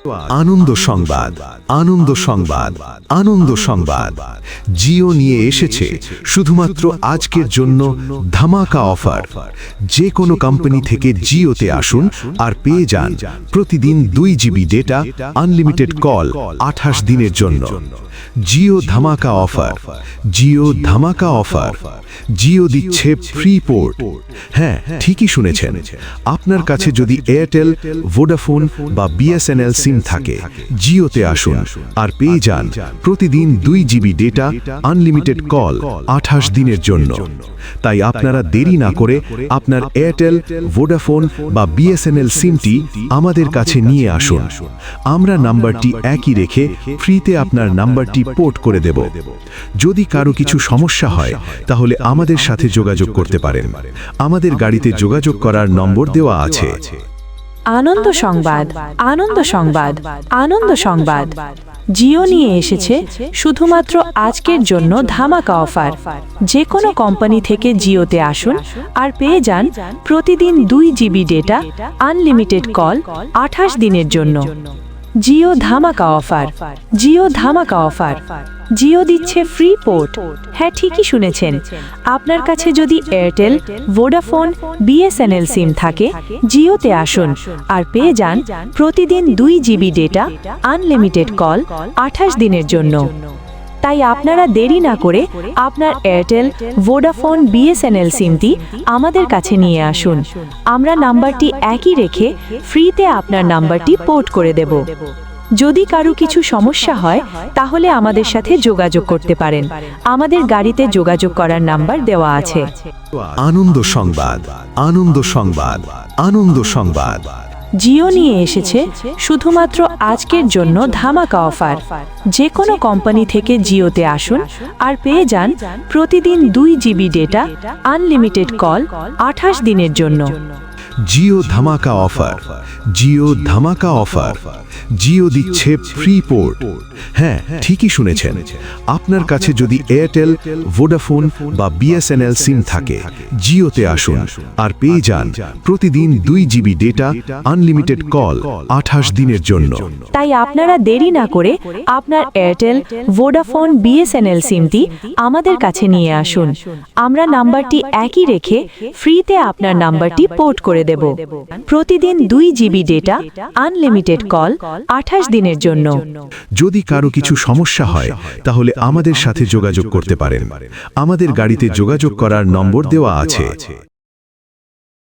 আনন্দ সংবাদ, আনন্দ সংবাদ, আনন্দ সংবাদ। জিও নিয়ে এসেছে শুধুমাত্র আজকের জন্য ধামাকা অফার। যে কোনো কোম্পানি থেকে জিওতে আসুন আর পেয়ে যান প্রতিদিন 2 জিবি ডেটা, আনলিমিটেড কল 28 দিনের জন্য। জিও ধামাকা অফার, জিও ধামাকা অফার। জিও দিচ্ছে ফ্রি পোর্ট। হ্যাঁ, ঠিকই শুনেছেন। আপনার কাছে যদি এয়ারটেল, ভোডাফোন বা বিএসএনএল সিম থাকে, জিওতে আসুন আর পেয়ে যান প্রতিদিন 2 জিবি ডেটা, আনলিমিটেড কল 28 দিনের জন্য। তাই আপনারা দেরি না করে আপনার এয়ারটেল, ভোডাফোন বা বিএসএনএল সিমটি আমাদের কাছে নিয়ে আসুন। আমরা নাম্বারটি একই রেখে ফ্রিতে আপনার নাম্বারটি পোর্ট করে দেব। যদি কারো কিছু সমস্যা হয় তাহলে আমাদের সাথে যোগাযোগ করতে পারেন। আমাদের গাড়িতে যোগাযোগ করার নম্বর দেওয়া আছে। আনন্দ সংবাদ, আনন্দ সংবাদ, আনন্দ সংবাদ। জিও নিয়ে এসেছে শুধুমাত্র আজকের জন্য ধামাকা অফার। যে কোনো কোম্পানি থেকে জিওতে আসুন আর পেয়ে যান প্রতিদিন 2 জিবি ডেটা, আনলিমিটেড কল 28 দিনের জন্য। জিও ধামাকা অফার, জিও ধামাকা অফার। জিও দিচ্ছে ফ্রি পোর্ট। হ্যাঁ, ঠিকই শুনেছেন। আপনার কাছে যদি এয়ারটেল, ভোডাফোন, বিএসএনএল সিম থাকে, জিওতে আসুন আর পেয়ে যান প্রতিদিন 2 জিবি ডেটা, আনলিমিটেড কল 28 দিনের জন্য। তাই আপনারা দেরি না করে আপনার এয়ারটেল, ভোডাফোন, বিএসএনএল সিমটি আমাদের কাছে নিয়ে আসুন। আমরা নাম্বারটি একই রেখে ফ্রিতে আপনার নাম্বারটি পোর্ট করে দেব। যদি কারো কিছু সমস্যা হয় তাহলে আমাদের সাথে যোগাযোগ করতে পারেন। আমাদের গাড়িতে যোগাযোগ করার নাম্বার দেওয়া আছে। আনন্দ সংবাদ, আনন্দ সংবাদ, আনন্দ সংবাদ। জিও নিয়ে এসেছে শুধুমাত্র আজকের জন্য ধামাকা অফার। যে কোনো কোম্পানি থেকে জিওতে আসুন আর পেয়ে যান প্রতিদিন 2 জিবি ডেটা, আনলিমিটেড কল 28 দিনের জন্য। জিও ধামাকা অফার, জিও ধামাকা অফার। জিও দিচ্ছে ফ্রি পোর্ট। হ্যাঁ, ঠিকই শুনেছেন। আপনার কাছে যদি এয়ারটেল, ভোডাফোন বা বিএসএনএল সিম থাকে, জিওতে আসুন আর পেয়ে যান প্রতিদিন 2 জিবি ডেটা, আনলিমিটেড কল 28 দিনের জন্য। তাই আপনারা দেরি না করে আপনার এয়ারটেল, ভোডাফোন, বিএসএনএল সিমটি আমাদের কাছে নিয়ে আসুন। আমরা নাম্বারটি একই রেখে ফ্রিতে আপনার নাম্বারটি পোর্ট করে দেব। প্রতিদিন 2 জিবি ডেটা, আনলিমিটেড কল 28 দিনের জন্য। যদি কারো কিছু সমস্যা হয় তাহলে আমাদের সাথে যোগাযোগ করতে পারেন। আমাদের গাড়িতে যোগাযোগ করার নম্বর দেওয়া আছে।